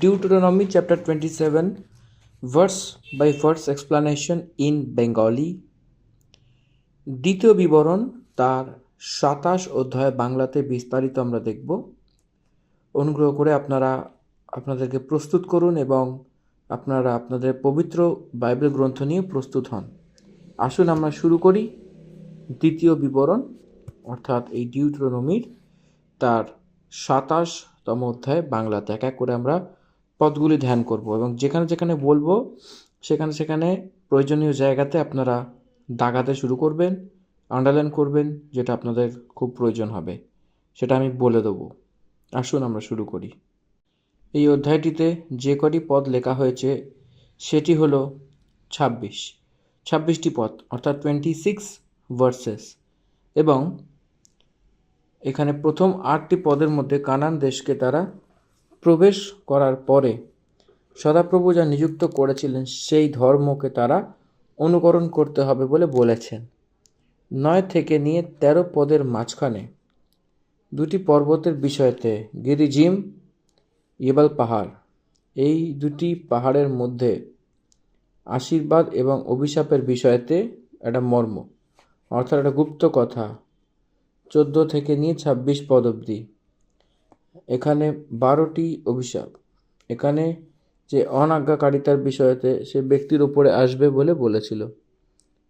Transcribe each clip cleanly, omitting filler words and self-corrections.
Deuteronomy chapter 27, verse by verse explanation in Bengali. দ্বিতীয় বিবরণ তার 27 অধ্যায় বাংলাতে বিস্তারিত আমরা দেখব। অনুগ্রহ করে আপনাদেরকে প্রস্তুত করুন এবং আপনারা আপনাদের পবিত্র বাইবেল গ্রন্থ নিয়ে প্রস্তুত হন। আসুন আমরা শুরু করি দ্বিতীয় বিবরণ, অর্থাৎ এই ডিউটেরোনমির তার 27তম অধ্যায় বাংলাতে এক এক করে আমরা পদগুলি ধ্যান করব এবং যেখানে যেখানে বলবো সেখানে প্রয়োজনীয় জায়গাতে আপনারা দাগাতে শুরু করবেন, আন্ডারলাইন করবেন, যেটা আপনাদের খুব প্রয়োজন হবে সেটা আমি বলে দেবো। আসুন আমরা শুরু করি। এই অধ্যায়টিতে যে কটি পদ লেখা হয়েছে সেটি হলো 26টি পদ, অর্থাৎ 26 ভার্সেস। এবং এখানে প্রথম 8টি পদের মধ্যে কানান দেশকে তারা প্রবেশ করার পরে সদাপ্রভু যা নিযুক্ত করেছিলেন সেই ধর্মকে তারা অনুকরণ করতে হবে বলে বলেছেন। 9 থেকে নিয়ে 13 পদের মাঝখানে দুটি পর্বতের বিষয়তে গিরিজিম, ইয়েবাল পাহাড়, এই দুটি পাহাড়ের মধ্যে আশীর্বাদ এবং অভিশাপের বিষয়তে একটা মর্ম, অর্থাৎ একটা গুপ্ত কথা 14 থেকে নিয়ে 26 পদ অবধি। এখানে 12টি অভিশাপ এখানে যে অনাজ্ঞাকারিতার বিষয়তে সে ব্যক্তির উপরে আসবে বলে বলেছিল।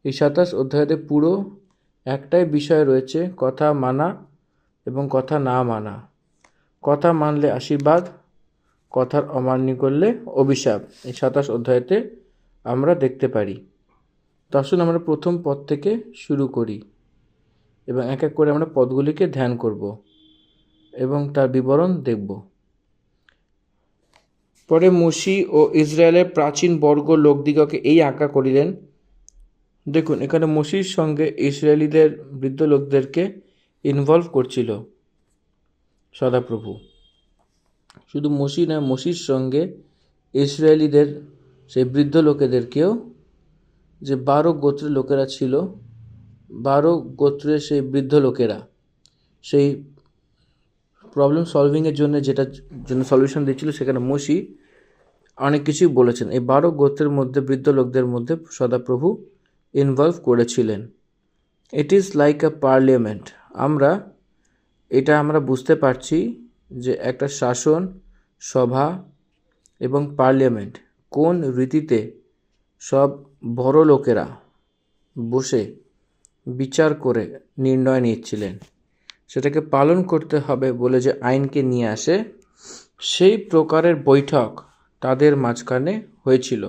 এই 27 অধ্যায়তে পুরো একটাই বিষয় রয়েছে, কথা মানা এবং কথা না মানা। কথা মানলে আশীর্বাদ, কথার অমান্য করলে অভিশাপ। এই 27 অধ্যায়তে আমরা দেখতে পারি। তো আসুন আমরা প্রথম পদ থেকে শুরু করি এবং এক এক করে আমরা পদগুলিকে ধ্যান করব এবং তার বিবরণ দেখব। পরে মোশি ও ইসরায়েলের প্রাচীন বর্গ লোকদিগকে এই আজ্ঞা করিলেন। দেখুন, এখানে মোশির সঙ্গে ইসরায়েলিদের বৃদ্ধ লোকদেরকে ইনভলভ করছিল সদাপ্রভু। শুধু মোশি না, মোশির সঙ্গে ইসরায়েলিদের সেই বৃদ্ধ লোকেদেরকেও, যে 12 গোত্রের লোকেরা ছিল, 12 গোত্রের সেই বৃদ্ধ লোকেরা সেই প্রবলেম সলভিংয়ের জন্য যেটার জন্য সলিউশন দিচ্ছিল, সেখানে মোশি অনেক কিছুই বলেছেন। এই 12 গোত্রের মধ্যে বৃদ্ধ লোকদের মধ্যে সদাপ্রভু ইনভলভ করেছিলেন। It is like a parliament. আমরা বুঝতে পারছি যে একটা শাসন সভা এবং পার্লিয়ামেন্ট কোন রীতিতে সব বড় লোকেরা বসে বিচার করে নির্ণয় নিচ্ছিলেন, সেটাকে পালন করতে হবে বলে যে আইনকে নিয়ে আসে, সেই প্রকারের বৈঠক তাদের মাঝখানে হয়েছিল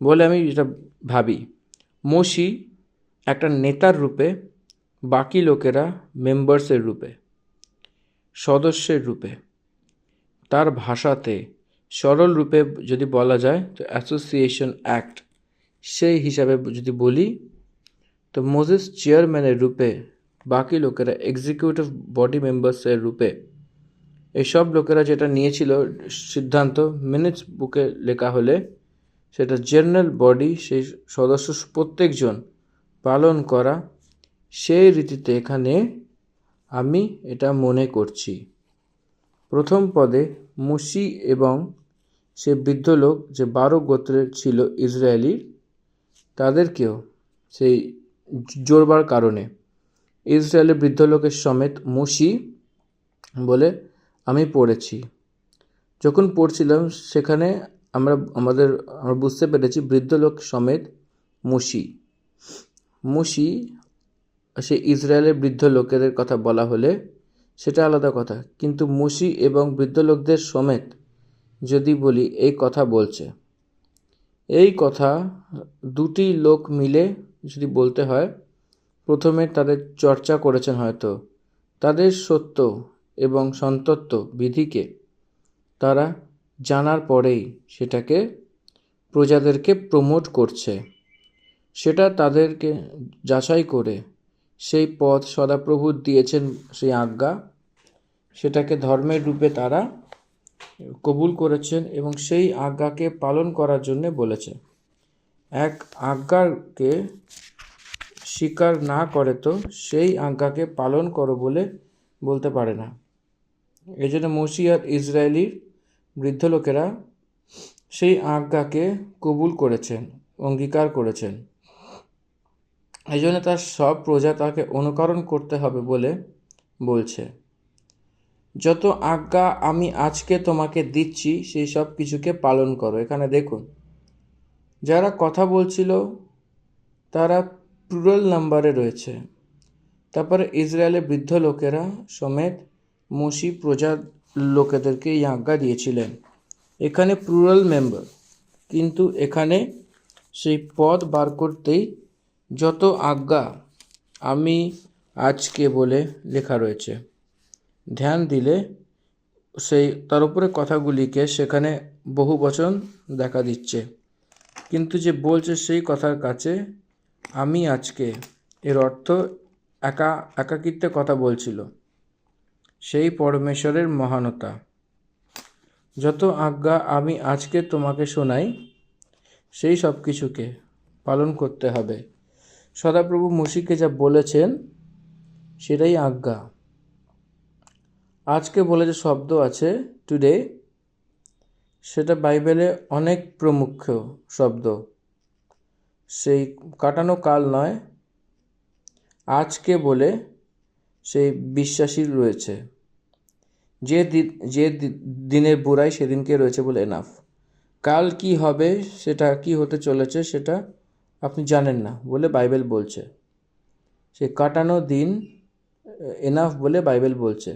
বলে আমি যেটা ভাবি। মোশি একটা নেতার রূপে, বাকি লোকেরা মেম্বার্সের রূপে, সদস্যের রূপে, তার ভাষাতে সরল রূপে যদি বলা যায় তো অ্যাসোসিয়েশন অ্যাক্ট, সেই হিসাবে যদি বলি তো মোজেস চেয়ারম্যানের রূপে, বাকি লোকেরা এক্সিকিউটিভ বডি মেম্বার্সের রূপে, এসব লোকেরা যেটা নিয়েছিল সিদ্ধান্ত, মিনিটস বুকে লেখা হলে সেটা জেনারেল বডি, সেই সদস্য প্রত্যেকজন পালন করা, সেই রীতিতে এখানে আমি এটা মনে করছি। প্রথম পদে মোশি এবং সে বৃদ্ধ লোক যে 12 গোত্রের ছিল ইসরায়েলি, তাদেরকেও সেই জোরবার কারণে ইসরায়েলের বৃদ্ধ লোকের সমেত মোশি বলে আমি পড়েছি। যখন পড়ছিলাম সেখানে আমরা বুঝতে পেরেছি বৃদ্ধ লোক সমেত মোশি সে ইসরায়েলের বৃদ্ধ লোকেদের কথা বলা হলে সেটা আলাদা কথা, কিন্তু মোশি এবং বৃদ্ধ লোকদের সমেত যদি বলি এই কথা বলছে, এই কথা দুটি লোক মিলে যদি বলতে হয়, প্রথমে তাদের চর্চা করেছেন, হয়তো তাদের সত্য এবং সন্তত্ব বিধিকে তারা জানার পরেই সেটাকে প্রজাদেরকে প্রমোট করছে, সেটা তাদেরকে যাচাই করে সেই পথ সদাপ্রভু দিয়েছেন, সেই আজ্ঞা, সেটাকে ধর্মের রূপে তারা কবুল করেছেন এবং সেই আজ্ঞাকে পালন করার জন্য বলেছে। এক আজ্ঞাকে স্বীকার না করে তো সেই আজ্ঞাকে পালন করো বলে বলতে পারে না। এই জন্য মোশি আর ইসরায়েলির বৃদ্ধ লোকেরা সেই আজ্ঞাকে কবুল করেছেন, অঙ্গীকার করেছেন। এই জন্য তার সব প্রজা তাকে অনুকরণ করতে হবে বলে বলছে। যত আজ্ঞা আমি আজকে তোমাকে দিচ্ছি সেই সব কিছুকে পালন করো। এখানে দেখুন, যারা কথা বলছিল তারা প্লুরাল নাম্বারে রয়েছে। তারপরে ইসরায়েলের বৃদ্ধ লোকেরা সমেত মোশি প্রজার লোকেদেরকে এই আজ্ঞা দিয়েছিলেন। এখানে প্লুরাল মেম্বার, কিন্তু এখানে সেই পদ বার করতেই যত আজ্ঞা আমি আজকে বলে লেখা রয়েছে। ধ্যান দিলে সেই তার উপরে কথাগুলিকে সেখানে বহু বচন দেখা দিচ্ছে, কিন্তু যে বলছে সেই কথার কাছে আমি আজকে এর অর্থ একাকিত্বে কথা বলছিল, সেই পরমেশ্বরের মহানতা। যত আজ্ঞা আমি আজকে তোমাকে শোনাই সেই সব কিছুকে পালন করতে হবে। সদাপ্রভু মোশিকে যা বলেছেন সেটাই আজ্ঞা। আজকে বলে যে শব্দ আছে টুডে, সেটা বাইবেলে অনেক প্রমুখ শব্দ, সেই কাটানো কাল নয়। আজকে বলে সেই বিশ্বাসী রয়েছে, যে দিনের বুড়াই সেদিনকে রয়েছে বলে এনাফ। কাল কি হবে, সেটা কি হতে চলেছে সেটা আপনি জানেন না বলে বাইবেল বলছে। সেই কাটানো দিন এনাফ বলে বাইবেল বলছে।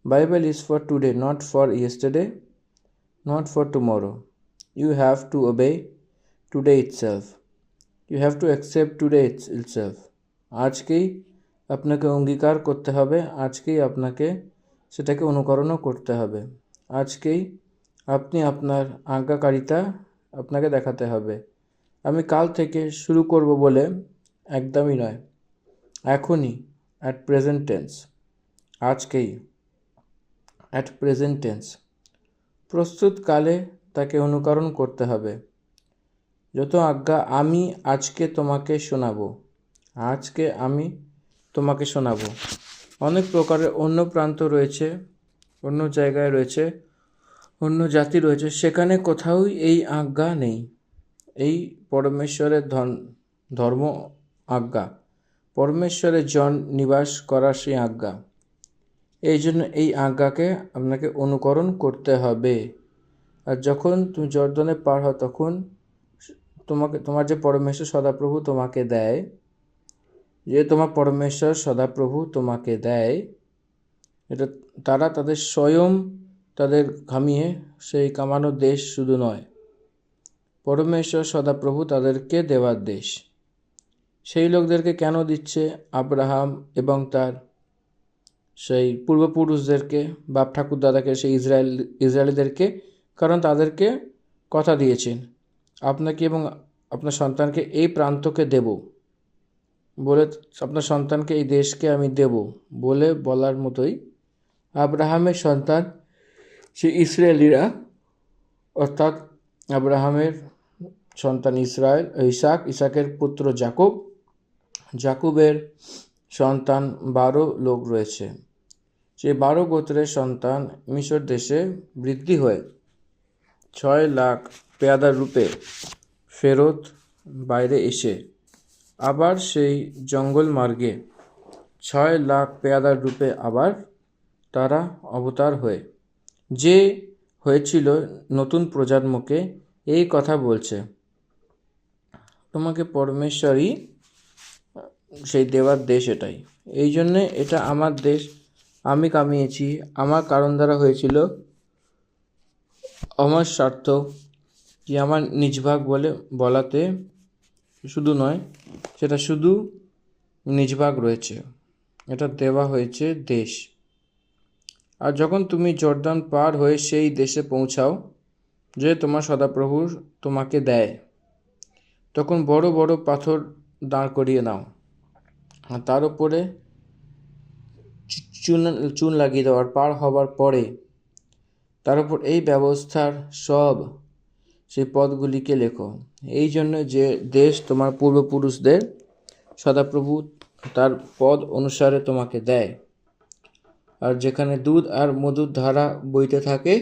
Bible is for today, not for yesterday, not for tomorrow. You have to obey today itself. You have to accept today itself. আজকেই আপনাকে অঙ্গীকার করতে হবে, আজকেই আপনাকে সেটাকে অনুকরণও করতে হবে। আজকেই আপনি আপনার আজ্ঞাকারিতা আপনাকে দেখাতে হবে। আমি কাল থেকে শুরু করব বলে একদমই নয়, এখনই, অ্যাট প্রেজেন্ট টেন্স, আজকেই, অ্যাট প্রেজেন্ট টেন্স। প্রস্তুত কালে তাকে অনুকরণ করতে হবে। যত আজ্ঞা আমি আজকে তোমাকে শোনাবো, আজকে আমি তোমাকে শোনাবো। অনেক প্রকারের অন্য প্রান্ত রয়েছে, অন্য জায়গায় রয়েছে, অন্য জাতি রয়েছে, সেখানে কোথাও এই আজ্ঞা নেই। এই পরমেশ্বরের ধর্ম আজ্ঞা, পরমেশ্বরের জন নিবাস করার সেই আজ্ঞা। এই জন্য এই আজ্ঞাকে আপনাকে অনুকরণ করতে হবে। আর যখন তুমি জর্দনে পার হও তখন তোমার যে পরমেশ্বর সদাপ্রভু তোমাকে দেয়, যে তোমার পরমেশ্বর সদাপ্রভু তোমাকে দেয়, এটা তারা তাদের স্বয়ং তাদের ঘামিয়ে সেই কামানো দেশ শুধু নয়, পরমেশ্বর সদাপ্রভু তাদেরকে দেওয়ার দেশ। সেই লোকদেরকে কেন দিচ্ছে? আব্রাহাম এবং তার সেই পূর্বপুরুষদেরকে, বাপ ঠাকুর দাদাকে, সেই ইসরায়েলিদেরকে, কারণ তাদেরকে কথা দিয়েছেন আপনাকে এবং আপনার সন্তানকে এই প্রান্তকে দেব বলে, আপনার সন্তানকে এই দেশকে আমি দেব বলে বলার মতোই আব্রাহামের সন্তান সেই ইসরায়েলিরা, অর্থাৎ আব্রাহামের সন্তান ইসাকের পুত্র জাকুবের সন্তান 12 লোক রয়েছে। সেই 12 গোত্রের সন্তান মিশর দেশে বৃদ্ধি হয়ে 6 লাখ পেয়াদার রূপে ফেরত বাইরে এসে আবার সেই জঙ্গল মার্গে 6 লাখ পেয়াদার রূপে আবার তারা অবতার হয়ে যে হয়েছিল নতুন প্রজন্মকে এই কথা বলছে, তোমাকে পরমেশ্বরই সেই দেওয়ার দেশ এটাই। এই জন্যে এটা আমার দেশ, আমি কামিয়েছি, আমার কারণ দ্বারা হয়েছিল, আমার স্বার্থ কি আমার নিজভাগ বলে বলাতে শুধু নয়, সেটা শুধু নিজভাগ রয়েছে, এটা দেওয়া হয়েছে দেশ। আর যখন তুমি জর্দান পার হয়ে সেই দেশে পৌঁছাও যে তোমার সদাপ্রভু তোমাকে দেয়, তখন বড় বড় পাথর দাঁড় করিয়ে নাও, আর তার উপরে চুন লাগিয়ে দাও। আর পার হবার পরে তার উপর এই ব্যবস্থার সব সেই পদগুলিকে লেখো। এই জন্য যে দেশ তোমার পূর্বপুরুষদের সদাপ্রভু তার পদ অনুসারে তোমাকে দেয়, আর যেখানে দুধ আর মধুর ধারা বইতে থাকে,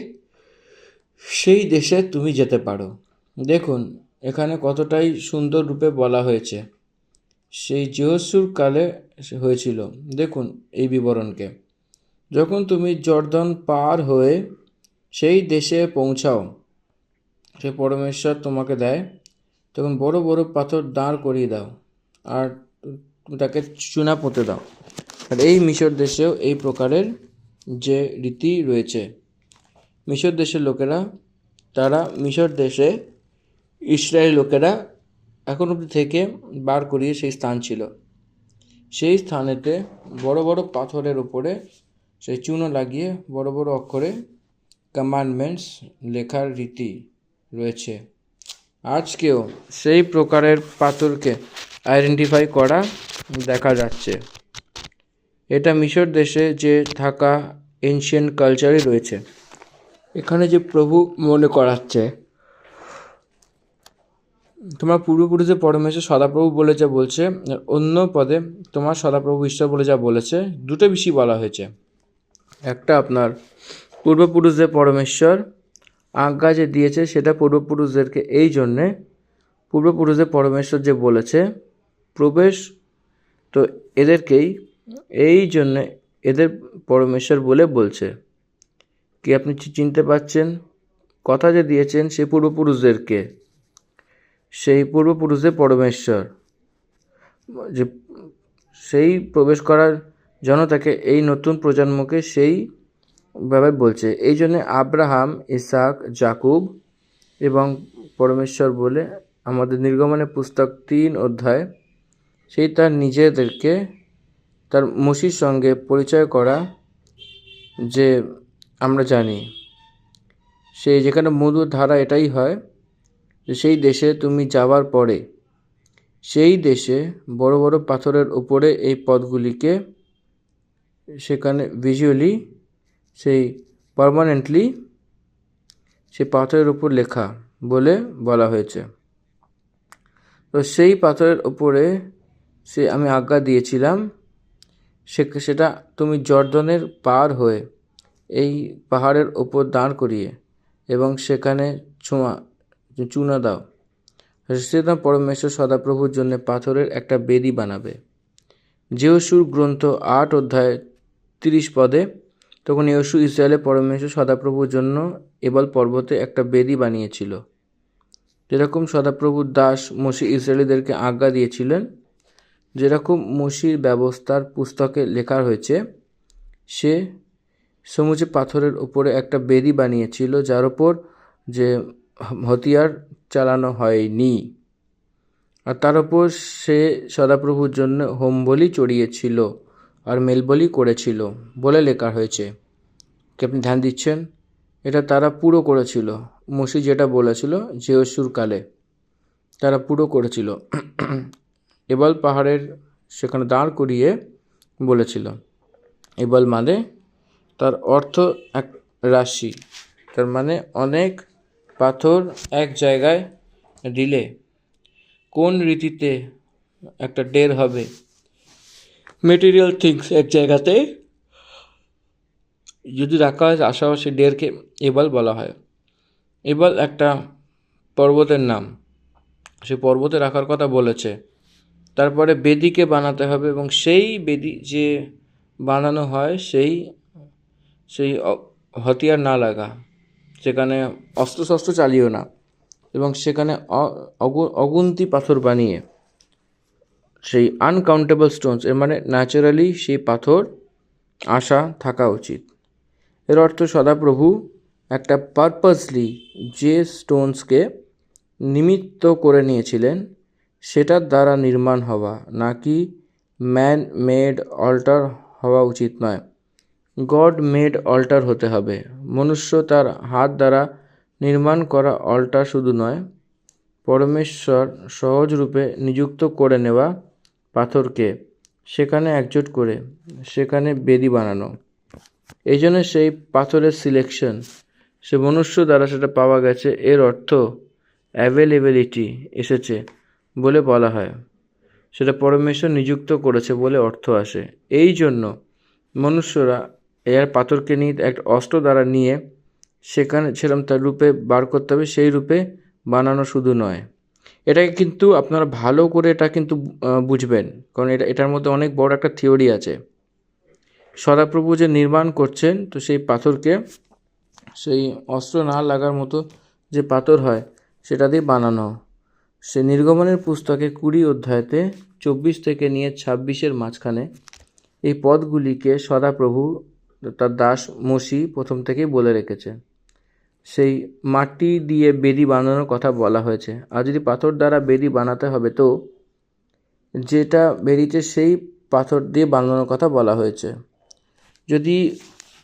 সেই দেশে তুমি যেতে পারো। দেখুন এখানে কতটাই সুন্দর রূপে বলা হয়েছে, সেই যহোশুর কালে হয়েছিল। দেখুন এই বিবরণকে, যখন তুমি জর্দন পার হয়ে সেই দেশে পৌঁছাও, সে পরমেশ্বর তোমাকে দেয়, তখন বড় বড় পাথর দাঁড় করিয়ে দাও আর তাকে চুনা পুঁতে দাও। আর এই মিশর দেশেও এই প্রকারের যে রীতি রয়েছে, মিশর দেশের লোকেরা, তারা মিশর দেশে ইসরায়েল লোকেরা এখন অবধি থেকে বার করিয়ে সেই স্থান ছিল, সেই স্থানেতে বড় বড় পাথরের উপরে সেই চূর্ণ লাগিয়ে বড় বড় অক্ষরে কমান্ডমেন্টস লেখার রীতি রয়েছে। আজকেও সেই প্রকারের পাথরকে আইডেন্টিফাই করা দেখা যাচ্ছে। এটা মিশর দেশে যে থাকা এনশিয়েন্ট কালচারই রয়েছে। এখানে যে প্রভু মনে করাচ্ছে, তোমার পূর্বপুরুষে পরমেশ্বর সদাপ্রভু বলে যা বলছে, অন্য পদে তোমার সদাপ্রভু ঈশ্বর বলে যা বলেছে, দুটো বেশি বলা হয়েছে। একটা আপনার পূর্বপুরুষদের পরমেশ্বর আজ্ঞা যে দিয়েছে, সেটা পূর্বপুরুষদেরকে এই জন্যে, পূর্বপুরুষদের পরমেশ্বর যে বলেছে প্রবেশ, তো এদেরকেই এই জন্যে এদের পরমেশ্বর বলে বলছে। কি আপনি চিনতে পারছেন? কথা যে দিয়েছেন সেই পূর্বপুরুষদেরকে, সেই পূর্বপুরুষদের পরমেশ্বর যে সেই প্রবেশ করার জন্য তাকে এই নতুন প্রজন্মকে সেইভাবে বলছে। এই জন্যে আব্রাহাম, ইসাক, জাকুব এবং পরমেশ্বর বলে আমাদের নির্গমনের পুস্তক 3 অধ্যায়, সেই তার নিজেদেরকে তার মসির সঙ্গে পরিচয় করা যে আমরা জানি, সেই যেখানে মধুর ধারা এটাই হয় যে সেই দেশে তুমি যাওয়ার পরে সেই দেশে বড় বড় পাথরের উপরে এই পদগুলিকে সেখানে ভিজুয়ালি সেই পার্মানেন্টলি সেই পাথরের উপর লেখা বলে বলা হয়েছে। তো সেই পাথরের উপরে সে আমি আজ্ঞা দিয়েছিলাম, সেটা তুমি জর্দনের পার হয়ে এই পাহাড়ের ওপর দাঁড় করিয়ে এবং সেখানে চুনা দাও। সেটা পরমেশ্বর সদাপ্রভুর জন্য পাথরের একটা বেদি বানাবে। যহোশুর গ্রন্থ 8 অধ্যায় 30 পদে, তখন যহোশু ইসরায়েলের পরমেশ্বর সদাপ্রভুর জন্য এবাল পর্বতে একটা বেদি বানিয়েছিল। যেরকম সদাপ্রভুর দাস মসি ইসরায়েলিদেরকে আজ্ঞা দিয়েছিলেন, যেরকম মসির ব্যবস্থার পুস্তকে লেখা হয়েছে, সে সমুচে পাথরের উপরে একটা বেদি বানিয়েছিল, যার ওপর যে হাতিয়ার চালানো হয়নি, আর তার ওপর সে সদাপ্রভুর জন্য হোম বলি চড়িয়েছিল আর মেলবলি করেছিল বলে লেখা হয়েছে। কি আপনি ধ্যান দিচ্ছেন? এটা তারা পুরো করেছিল। মসি যেটা বলেছিল যহোশুর কালে তারা পুরো করেছিল। এবাল পাহাড়ের সেখানে দাঁড় করিয়ে বলেছিল। এবাল মানে তার অর্থ এক রাশি, তার মানে অনেক পাথর এক জায়গায় দিলে কোন রীতিতে একটা ঢের হবে, মেটেরিয়াল থিংস এক জায়গাতে যদি রাখা হয়, আশেপাশে ঢেরকে এবাল বলা হয়। এবাল একটা পর্বতের নাম, সে পর্বতে রাখার কথা বলেছে। তারপরে বেদিকে বানাতে হবে এবং সেই বেদি যে বানানো হয় সেই হাতিয়ার না লাগা, সেখানে অস্ত্রশস্ত্র চালিও না, এবং সেখানে অগুন্তি পাথর বানিয়ে সেই আনকাউন্টেবল স্টোনস, এর মানে ন্যাচারালি সেই পাথর আসা থাকা উচিত। এর অর্থ সদাপ্রভু একটা পারপাসলি যে স্টোনসকে নিমিত্ত করে নিয়েছিলেন সেটার দ্বারা নির্মাণ হওয়া, নাকি ম্যান মেড অল্টার হওয়া উচিত নয়। গড মেড অল্টার হতে হবে। মনুষ্য তার হাত দ্বারা নির্মাণ করা অল্টার শুধু নয়, পরমেশ্বর সহজরূপে নিযুক্ত করে নেওয়া পাথরকে সেখানে একজোট করে সেখানে বেদি বানানো। এই জন্য সেই পাথরের সিলেকশন সে মনুষ্য দ্বারা সেটা পাওয়া গেছে, এর অর্থ অ্যাভেলেবিলিটি এসেছে বলে বলা হয়, সেটা পরমেশ্বর নিযুক্ত করেছে বলে অর্থ আসে। এই জন্য মনুষ্যরা এর পাথরকে নিয়ে একটা অস্ত্র দ্বারা নিয়ে সেখানে ছিলাম তার রূপে বার করতে হবে, সেই রূপে বানানো শুধু নয়। এটাকে কিন্তু আপনারা ভালো করে এটা কিন্তু বুঝবেন, কারণ এটার মধ্যে অনেক বড় একটা থিওরি আছে। সদাপ্রভু যে নির্মাণ করছেন, তো সেই পাথরকে সেই অস্ত্র না লাগার মতো যে পাথর হয় সেটা দিয়ে বানানো। সে নির্গমনের পুস্তকে 20 অধ্যায়তে 24 থেকে নিয়ে 26-এর মাঝখানে এই পদগুলিকে সদাপ্রভু তার দাস মসি প্রথম থেকেই বলে রেখেছে। সেই মাটি দিয়ে বেদি বানানোর কথা বলা হয়েছে। আর যদি পাথর দ্বারা বেদি বানাতে হবে, তো যেটা বেরিয়েছে সেই পাথর দিয়ে বানানোর কথা বলা হয়েছে। যদি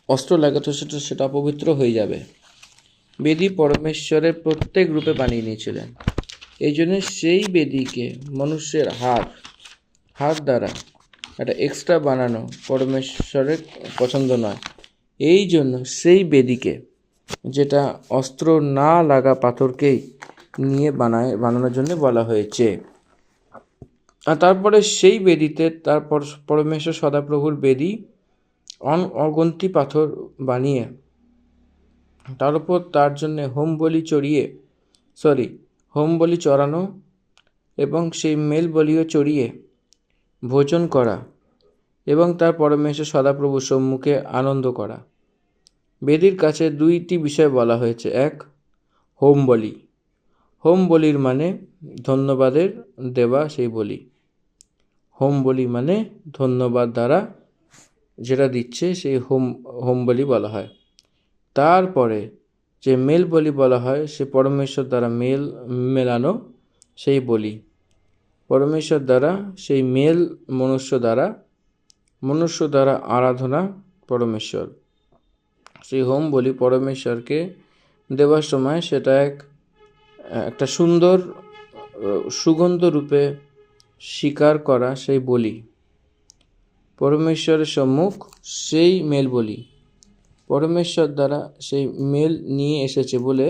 অস্ত্র লাগে তো সেটা অপবিত্র হয়ে যাবে। বেদি পরমেশ্বরের প্রত্যেক রূপে বানিয়ে নিয়েছিলেন। এই জন্য সেই বেদিকে মনুষ্যের হাত দ্বারা একটা এক্সট্রা বানানো পরমেশ্বরের পছন্দ নয়। এই জন্য সেই বেদিকে, যেটা অস্ত্র না লাগা পাথরকেই নিয়ে বানানোর জন্য বলা হয়েছে। আর তারপরে সেই বেদিতে তারপর পরমেশ্বর সদাপ্রভুর বেদি অগন্তি পাথর বানিয়ে তার উপর তার জন্যে হোম বলি চড়ানো এবং সেই মেল বলিও চড়িয়ে ভোজন করা এবং তার পরমেশ্বর সদাপ্রভুর সম্মুখে আনন্দ করা। বেদির কাছে 2টি বিষয় বলা হয়েছে। এক, হোম বলি। হোম বলির মানে ধন্যবাদের দেওয়া সেই বলি। হোম বলি মানে ধন্যবাদ দ্বারা যেটা দিচ্ছে সেই হোম বলি বলা হয়। তারপরে যে মেল বলি বলা হয়, সে পরমেশ্বর দ্বারা মেলানো সেই বলি। পরমেশ্বর দ্বারা সেই মেল মনুষ্য দ্বারা আরাধনা পরমেশ্বর। সেই হোম বলি পরমেশ্বরকে দেওয়ার সময় সেটা একটা সুন্দর সুগন্ধ রূপে স্বীকার করা সেই বলি। পরমেশ্বরের সম্মুখ সেই মেল বলি পরমেশ্বর দ্বারা সেই মেল নিয়ে এসেছে বলে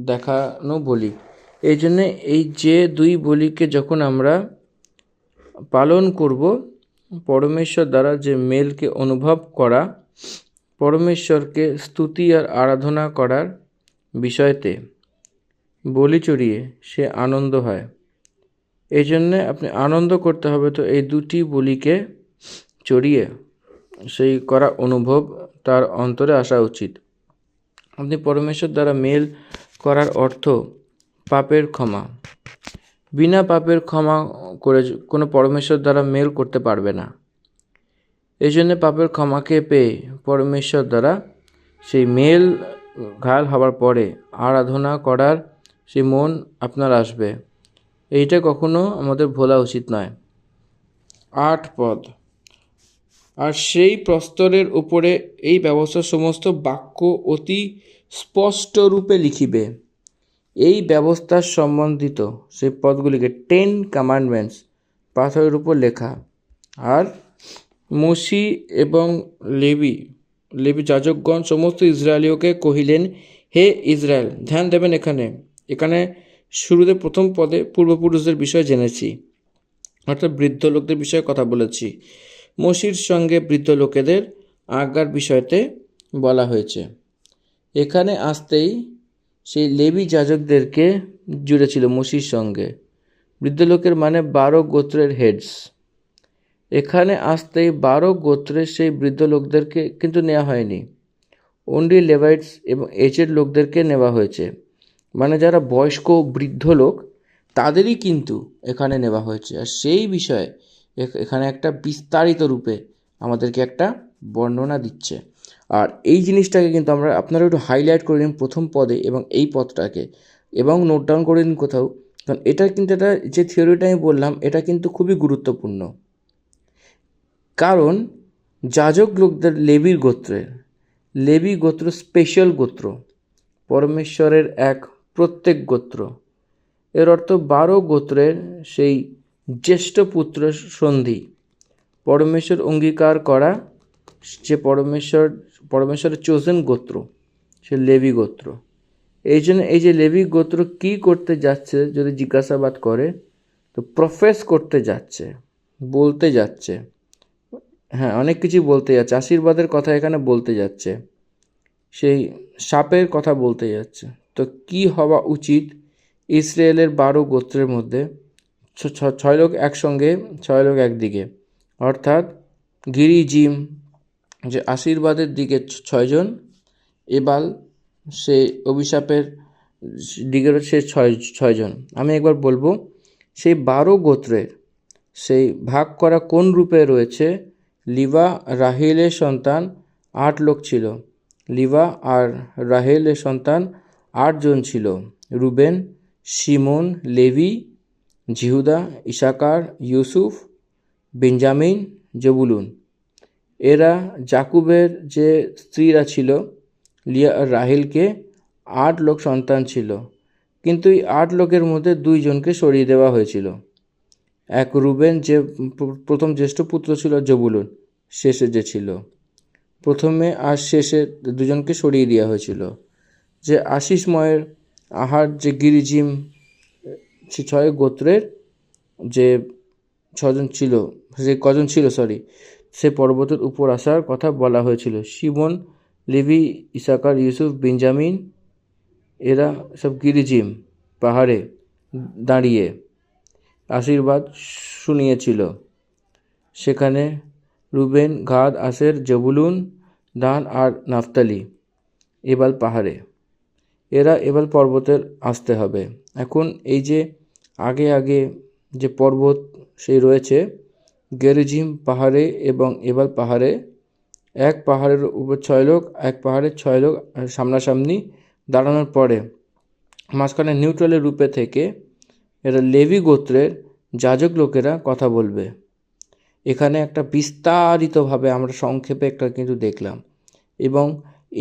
দেখানো বলি। এই জন্যে এই যে 2 বলিকে যখন আমরা পালন করব, পরমেশ্বর দ্বারা যে মেলকে অনুভব করা, পরমেশ্বরকে স্তুতি আর আরাধনা করার বিষয়তে বলি চড়িয়ে সে আনন্দ হয়। এই জন্যে আপনি আনন্দ করতে হবে, তো এই 2টি বলিকে চড়িয়ে সেই করা অনুভব তার অন্তরে আসা উচিত। আপনি পরমেশ্বর দ্বারা মেল করার অর্থ পাপের ক্ষমা। বিনা পাপের ক্ষমা করে কোনো পরমেশ্বর দ্বারা মেল করতে পারবে না। এই জন্যে পাপের ক্ষমাকে পেয়ে পরমেশ্বর দ্বারা সেই মেল ঘায়াল হওয়ার পরে আরাধনা করার সেই মন আপনার আসবে। এইটা কখনো আমাদের ভোলা উচিত নয়। 8 পদ। আর সেই প্রস্তরের উপরে এই ব্যবস্থার সমস্ত বাক্য অতি স্পষ্ট রূপে লিখিবে। এই ব্যবস্থার সম্বন্ধিত সেই পদগুলিকে 10 কমান্ডমেন্টস পাথরের উপর লেখা। আর মসি এবং লেবি যাজকগণ সমস্ত ইসরায়েলীয়কে কহিলেন, হে ইসরায়েল। ধ্যান দেবেন এখানে শুরুতে প্রথম পদে পূর্বপুরুষদের বিষয় জেনেছি, অর্থাৎ বৃদ্ধ লোকদের বিষয়ে কথা বলেছি। মসির সঙ্গে বৃদ্ধ লোকেদের আজ্ঞার বিষয়তে বলা হয়েছে। এখানে আসতেই সেই লেবি যাজকদেরকে জুড়েছিল মসির সঙ্গে। বৃদ্ধ লোকের মানে 12 গোত্রের হেডস। এখানে আসতেই 12 গোত্রের সেই বৃদ্ধ লোকদেরকে কিন্তু নেওয়া হয়নি। অনলি লেভাইটস এবং এজেড লোকদেরকে নেওয়া হয়েছে। মানে যারা বয়স্ক বৃদ্ধ লোক তাদেরই কিন্তু এখানে নেওয়া হয়েছে। আর সেই বিষয়ে এখানে একটা বিস্তারিত রূপে আমাদেরকে একটা বর্ণনা দিচ্ছে। আর এই জিনিসটাকে কিন্তু আপনারা একটু হাইলাইট করে নিন প্রথম পদে এবং এই পদটাকে, এবং নোট ডাউন করে নিন কোথাও, কারণ এটা কিন্তু যে থিওরিটা আমি বললাম এটা কিন্তু খুবই গুরুত্বপূর্ণ। কারণ যাজক লোকদের লেবি গোত্র স্পেশাল গোত্র, পরমেশ্বরের প্রত্যেক গোত্র। এর অর্থ 12 গোত্রের সেই জ্যেষ্ঠ পুত্র সন্ধি পরমেশ্বর অঙ্গীকার করা, যে পরমেশ্বরের চোজেন গোত্র সে লেবি গোত্র। এই জন্য এই যে লেবি গোত্র কি করতে যাচ্ছে যদি জিজ্ঞাসাবাদ করে, তো প্রফেস করতে যাচ্ছে, বলতে যাচ্ছে। হ্যাঁ, অনেক কিছু বলতে যাচ্ছে, আশীর্বাদের কথা এখানে বলতে যাচ্ছে। সেই সাপের কথা বলতে যাচ্ছে। তো কি হওয়া উচিত ইসরায়েলের 12 গোত্রের মধ্যে? 6 লোক একসঙ্গে, 6 লোক একদিকে, অর্থাৎ গিরিজিম যে আশীর্বাদের দিকে 6 জন, এবাল সেই অভিশাপের দিকের সে 6 জন। আমি একবার বলবো, সেই 12 গোত্রের সেই ভাগ করা কোন রূপে রয়েছে? লিভা রাহেলের সন্তান 8 লোক ছিল। লিভা আর রাহেলের সন্তান 8 জন ছিল। Reuben, Simeon, Levi, Judah, Issachar, Yusuf, Benjamin, Zebulun. এরা জাকুবের যে স্ত্রীরা ছিল লিয়া আর রাহেলকে 8 লোক সন্তান ছিল, কিন্তু এই 8 লোকের মধ্যে 2 জনকে সরিয়ে দেওয়া হয়েছিল। এক রুবেন, যে প্রথম জ্যেষ্ঠ পুত্র ছিল, জবুলুন শেষে যে ছিল, প্রথমে আর শেষে 2 জনকে সরিয়ে দেওয়া হয়েছিল। যে আশিসময়ের আহার যে গিরিজিম, সে 6 গোত্রের যে 6 জন ছিল, যে কজন ছিল সে পর্বতের উপর আসার কথা বলা হয়েছিল। শিমন, লেভি, ইসাকার, ইউসুফ, বেঞ্জামিন, এরা সব গিরিজিম পাহাড়ে দাঁড়িয়ে আশীর্বাদ শুনিয়েছিল। সেখানে রুবেন, গাদ, আশের, জবুলুন, দান আর নাফতালি এবাল পাহাড়ে, এরা এবাল পর্বতের আসতে হবে। এখন এই যে আগে যে পর্বত সেই রয়েছে গেরিজিম পাহাড়ে এবং এবাল পাহাড়ে, এক পাহাড়ের উপর 6 লোক, এক পাহাড়ের 6 লোক সামনাসামনি দাঁড়ানোর পরে মাঝখানে নিউট্রালের রূপে থেকে এরা লেভি গোত্রের যাজক লোকেরা কথা বলবে। এখানে একটা বিস্তারিতভাবে আমরা সংক্ষেপে একটা কিন্তু দেখলাম, এবং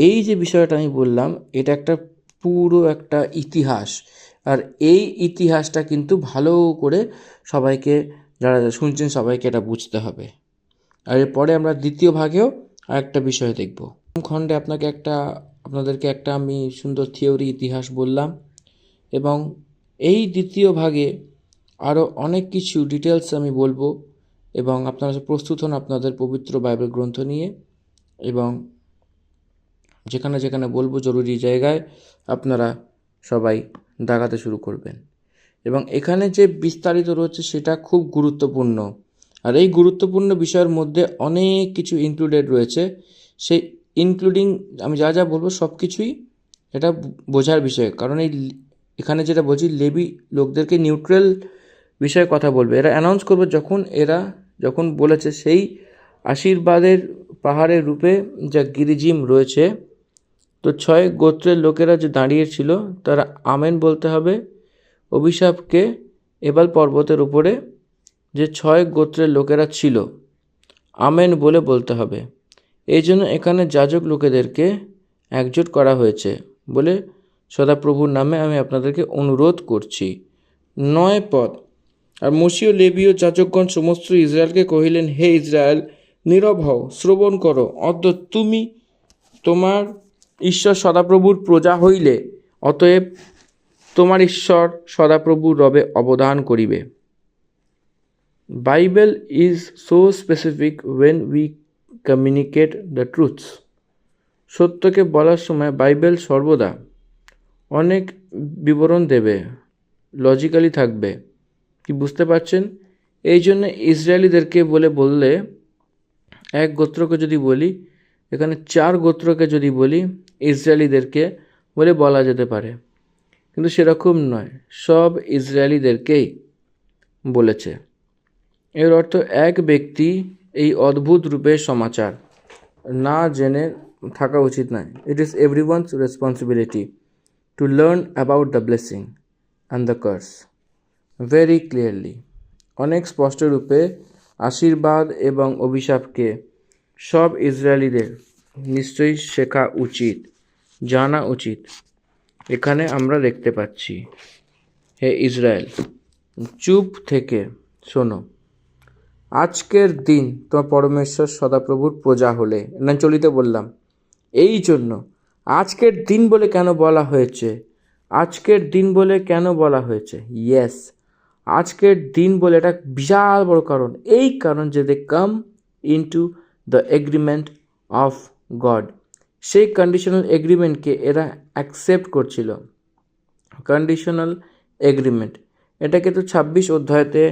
এই যে বিষয়টা আমি বললাম এটা একটা পুরো একটা ইতিহাস, আর এই ইতিহাসটা কিন্তু ভালো করে সবাইকে, যারা শুনছেন সবাইকে এটা বুঝতে হবে। আর এরপরে আমরা দ্বিতীয় ভাগেও আরেকটা বিষয় দেখব। খণ্ডে আপনাদেরকে একটা আমি সুন্দর থিওরি ইতিহাস বললাম, এবং এই দ্বিতীয় ভাগে আরও অনেক কিছু ডিটেলস আমি বলবো, এবং আপনারা প্রস্তুত হন আপনাদের পবিত্র বাইবেল গ্রন্থ নিয়ে, এবং যেখানে যেখানে বলবো জরুরি জায়গায় আপনারা সবাই দাগাতে শুরু করবেন। এবং এখানে যে বিস্তারিত রয়েছে সেটা খুব গুরুত্বপূর্ণ, আর এই গুরুত্বপূর্ণ বিষয়ের মধ্যে অনেক কিছু ইনক্লুডেড রয়েছে। সেই ইনক্লুডিং আমি যা যা বলবো সব কিছুই এটা বোঝার বিষয়, কারণ এখানে যেটা বলছি লেবি লোকদেরকে নিউট্রাল বিষয়ে কথা বলবে, এরা অ্যানাউন্স করবে যখন বলেছে সেই আশীর্বাদের পাহাড়ের রূপে যা গিরিজিম রয়েছে। তো 6 গোত্রের লোকেরা যে দাঁড়িয়েছিল তারা আমেন বলতে হবে। অভিশাপকে এবাল পর্বতের উপরে যে 6 গোত্রের লোকেরা ছিল আমেন বলতে হবে। এই জন্য এখানে যাজক লোকেদেরকে একজোট করা হয়েছে বলে সদাপ্রভুর নামে আমি আপনাদেরকে অনুরোধ করছি। 9 পদ। আর মসীয় লেবীয় যাজকগণ সমস্ত ইসরায়েলকে কহিলেন, হে ইসরায়েল, নীরব হও, শ্রবণ করো। অদ্য তুমি তোমার ঈশ্বর সদাপ্রভুর প্রজা হইলে, অতএব তোমার ঈশ্বর সদাপ্রভুর রবে অবদান করিবে। Bible is so specific when we communicate the truths. সত্যকে বলার সময় বাইবেল সর্বদা অনেক বিবরণ দেবে, লজিক্যালি থাকবে। কি বুঝতে পারছেন? এই জন্য ইসরায়েলিদেরকে বললে এক গোত্রকে যদি বলি, এখানে 4 গোত্রকে যদি বলি ইসরায়েলিদেরকে বলা যেতে পারে, কিন্তু সেরকম নয়, সব ইসরায়েলিদেরকেই বলেছে। এর অর্থ এক ব্যক্তি এই অদ্ভুত রূপের সমাচার না জেনে থাকা উচিত নয়। It is everyone's responsibility to learn about the blessing and the curse very clearly. অনেক স্পষ্ট রূপে আশীর্বাদ এবং অভিশাপকে সব ইসরায়েলিদের নিশ্চয়ই শেখা উচিত, জানা উচিত। এখানে আমরা দেখতে পাচ্ছি, হে ইসরায়েল, চুপ থেকে শোনো, আজকের দিন তোমার পরমেশ্বর সদাপ্রভুর প্রজা হলে। না চলিতে বললাম এই জন্য আজকের দিন বলে কেন বলা হয়েছে? আজকের দিন বলে কেন বলা হয়েছে? ইয়েস, আজকের দিন বলে এটা বিশাল বড় কারণ। এই কারণ যে they came into the agreement of God, সেই কন্ডিশনাল এগ্রিমেন্টকে এরা অ্যাকসেপ্ট করছিল। কন্ডিশনাল এগ্রিমেন্ট এটাকে তো 26 অধ্যায়তে